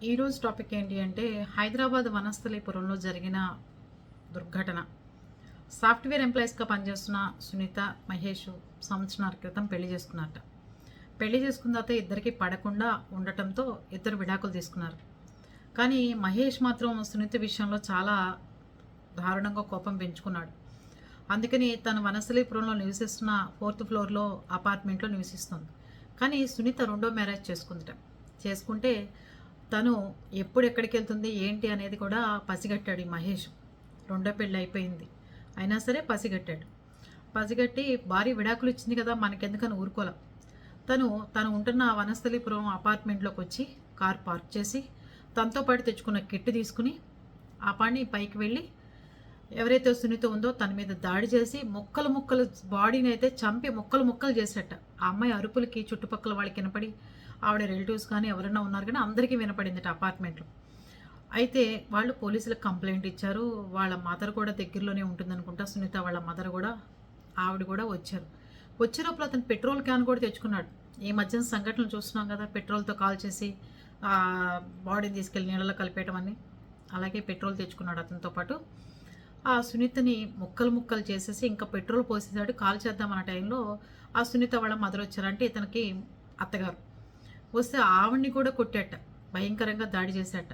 ఈరోజు టాపిక్ ఏంటి అంటే హైదరాబాద్ వనస్థలీపురంలో జరిగిన దుర్ఘటన. సాఫ్ట్వేర్ ఎంప్లాయీస్గా పనిచేస్తున్న సునీత, మహేష్ సంవత్సరాల క్రితం పెళ్లి చేసుకున్నారట. పెళ్లి చేసుకున్న తర్వాత ఇద్దరికి పడకుండా ఉండటంతో ఇద్దరు విడాకులు తీసుకున్నారు. కానీ మహేష్ మాత్రం సునీత విషయంలో చాలా దారుణంగా కోపం పెంచుకున్నాడు. అందుకని తను వనస్థలీపురంలో నివసిస్తున్న 4th ఫ్లోర్లో అపార్ట్మెంట్లో నివసిస్తుంది. కానీ సునీత రెండో మ్యారేజ్ చేసుకుందట. చేసుకుంటే తను ఎప్పుడు ఎక్కడికి వెళ్తుంది ఏంటి అనేది కూడా పసిగట్టాడు ఈ మహేష్. రెండో పెళ్ళి అయిపోయింది అయినా సరే పసిగట్టాడు. పసిగట్టి భార్య విడాకులు ఇచ్చింది కదా, మనకెందుకని ఊరుకోలే. తను ఉంటున్న వనస్థలీపురం అపార్ట్మెంట్లోకి వచ్చి కార్ పార్క్ చేసి తనతో పాటు తెచ్చుకున్న కిట్ తీసుకుని ఆ పని పైకి వెళ్ళి ఎవరైతే సునీత ఉందో తన మీద దాడి చేసి ముక్కలు బాడీని అయితే చంపి ముక్కలు చేసేట. ఆ అమ్మాయి అరుపులకి చుట్టుపక్కల వాళ్ళకి వినపడి, ఆవిడ రిలేటివ్స్ కానీ ఎవరైనా ఉన్నారు కానీ అందరికీ వినపడిందట అపార్ట్మెంట్లో. అయితే వాళ్ళు పోలీసులకు కంప్లైంట్ ఇచ్చారు. వాళ్ళ మదర్ కూడా దగ్గరలోనే ఉంటుందనుకుంటా, సునీత వాళ్ళ మదర్ కూడా, ఆవిడ కూడా వచ్చారు. వచ్చేలోపల అతను పెట్రోల్ క్యాన్ కూడా తెచ్చుకున్నాడు. ఈ మధ్యన సంఘటనలు చూస్తున్నాం కదా, పెట్రోల్తో కాల్ చేసి బాడీని తీసుకెళ్ళి నీళ్ళలో కలిపేయటం అని. అలాగే పెట్రోల్ తెచ్చుకున్నాడు అతనితో పాటు. ఆ సునీతని ముక్కలు చేసేసి ఇంకా పెట్రోల్ పోసేసాడు. కాల్ చేద్దామన్న టైంలో ఆ సునీత వాళ్ళ మదర్ వచ్చారంటే ఇతనికి అత్తగారు వస్తే ఆవిడ్ని కూడా కొట్టాట, భయంకరంగా దాడి చేశాట.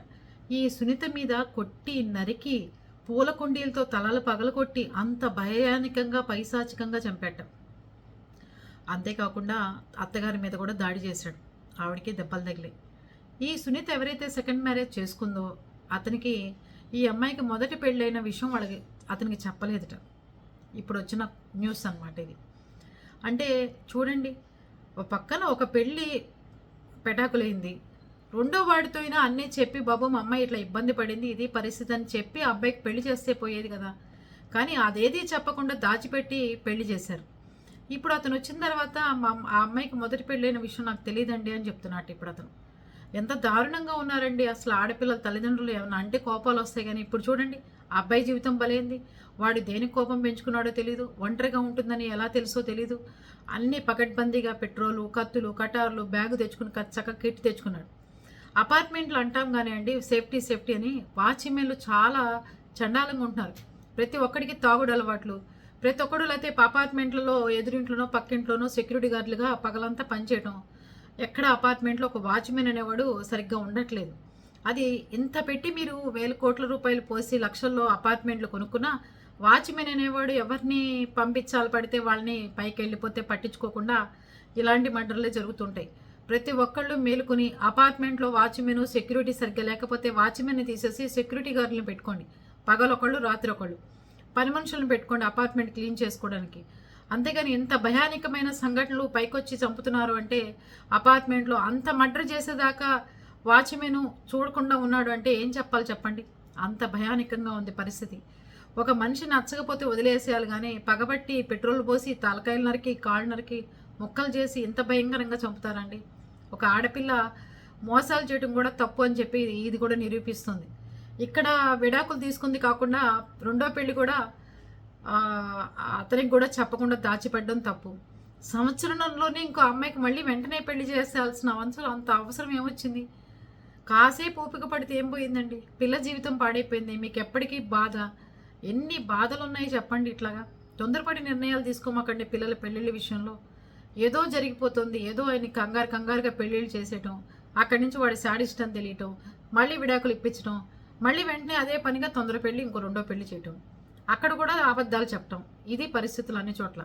ఈ సునీత మీద కొట్టి నరికి పూల కుండీలతో తలలు పగలకొట్టి అంత భయానికంగా పైశాచికంగా చంపాట. అంతేకాకుండా అత్తగారి మీద కూడా దాడి చేశాడు. ఆవిడకి దెబ్బలు తగిలాయి. ఈ సునీత ఎవరైతే సెకండ్ మ్యారేజ్ చేసుకుందో అతనికి ఈ అమ్మాయికి మొదటి పెళ్ళైన విషయం అతనికి చెప్పలేదట. ఇప్పుడు వచ్చిన న్యూస్ అన్నమాట ఇది. అంటే చూడండి, ఒక పక్కన ఒక పెళ్ళి పెటాకులైంది, రెండో వాడితో అయినా అన్నీ చెప్పి బాబు మా అమ్మాయి ఇట్లా ఇబ్బంది పడింది, ఇది పరిస్థితి అని చెప్పి ఆ అబ్బాయికి పెళ్లి చేస్తే పోయేది కదా. కానీ అదేది చెప్పకుండా దాచిపెట్టి పెళ్లి చేశారు. ఇప్పుడు అతను వచ్చిన తర్వాత ఆ అమ్మాయికి మొదటి పెళ్ళైన విషయం నాకు తెలియదండి అని చెప్తున్నట్టు. ఇప్పుడు అతను ఎంత దారుణంగా ఉన్నారండి. అసలు ఆడపిల్లల తల్లిదండ్రులు ఏమన్నా అంటే కోపాలు వస్తాయి. కానీ ఇప్పుడు చూడండి, ఆ అబ్బాయి జీవితం బలైంది. వాడు దేనికి కోపం పెంచుకున్నాడో తెలీదు, ఒంటరిగా ఉంటుందని ఎలా తెలుసో తెలీదు. అన్నీ పకడ్బందీగా పెట్రోలు, కత్తులు, కటార్లు, బ్యాగు తెచ్చుకుని చక్కగా కిట్ తెచ్చుకున్నాడు. అపార్ట్మెంట్లు అంటాం కానీ అండి సేఫ్టీ అని వాచ్మెన్లు చాలా చండాలంగా ఉంటున్నారు. ప్రతి ఒక్కడికి తాగుడు అలవాట్లు. ప్రతి ఒక్కడు అయితే అపార్ట్మెంట్లలో ఎదురింట్లోనో పక్కింట్లోనో సెక్యూరిటీ గార్డులుగా పగలంతా పనిచేయటం. ఎక్కడ అపార్ట్మెంట్లో ఒక వాచ్మెన్ అనేవాడు సరిగ్గా ఉండట్లేదు. అది ఇంత పెట్టి మీరు 1000 కోట్ల రూపాయలు పోసి లక్షల్లో అపార్ట్మెంట్లు కొనుక్కున్నా వాచ్మెన్ అనేవాడు ఎవరిని పంపించాలి పడితే వాళ్ళని పైకి వెళ్ళిపోతే పట్టించుకోకుండా ఇలాంటి మర్డర్లే జరుగుతుంటాయి. ప్రతి ఒక్కళ్ళు మేలుకొని అపార్ట్మెంట్లో వాచ్మెన్ సెక్యూరిటీ సరిగ్గా లేకపోతే వాచ్మెన్ని తీసేసి సెక్యూరిటీ గార్డులను పెట్టుకోండి. పగలొకళ్ళు రాత్రి ఒకళ్ళు పని మనుషులను పెట్టుకోండి అపార్ట్మెంట్ క్లీన్ చేసుకోవడానికి. అంతేగాని ఎంత భయానకమైన సంఘటనలు పైకొచ్చి చంపుతున్నారు అంటే, అపార్ట్మెంట్లో అంత మర్డర్ చేసేదాకా వాచ్మెన్ చూడకుండా ఉన్నాడు అంటే ఏం చెప్పాలి చెప్పండి. అంత భయానకంగా ఉంది పరిస్థితి. ఒక మనిషి నచ్చకపోతే వదిలేసేయాలి కానీ పగబట్టి పెట్రోల్ పోసి తలకాయలు నరికి కాళ్ళు నరికి ముక్కలు చేసి ఇంత భయంకరంగా చంపుతారండి. ఒక ఆడపిల్ల మోసాలు చేయడం కూడా తప్పు అని చెప్పి ఇది కూడా నిరూపిస్తుంది. ఇక్కడ విడాకులు తీసుకుంది కాకుండా రెండో పెళ్లి కూడా అతనికి కూడా చెప్పకుండా దాచిపెట్టడం తప్పు. సంవత్సరంలోనే ఇంకో అమ్మాయికి మళ్ళీ వెంటనే పెళ్లి చేసేయాల్సిన అంత అవసరం ఏమొచ్చింది? కాసేపు ఓపిక పడితే ఏం పోయిందండి? పిల్ల జీవితం పాడైపోయింది. మీకు ఎప్పటికీ బాధ, ఎన్ని బాధలు ఉన్నాయి చెప్పండి. ఇట్లాగా తొందరపడి నిర్ణయాలు తీసుకోమాకండి పిల్లల పెళ్ళిళ్ళ విషయంలో. ఏదో జరిగిపోతుంది, ఏదో ఆయన కంగారుగా పెళ్ళిళ్ళు చేసేయటం, అక్కడి నుంచి వాడి శాడిస్ట్ అని తెలియటం, మళ్ళీ విడాకులు ఇప్పించడం, మళ్ళీ వెంటనే అదే పనిగా తొందర పెళ్ళి ఇంకో రెండో పెళ్లి చేయటం, అక్కడ కూడా అబద్ధాలు చెప్పటం. ఇది పరిస్థితులు అన్ని చోట్ల.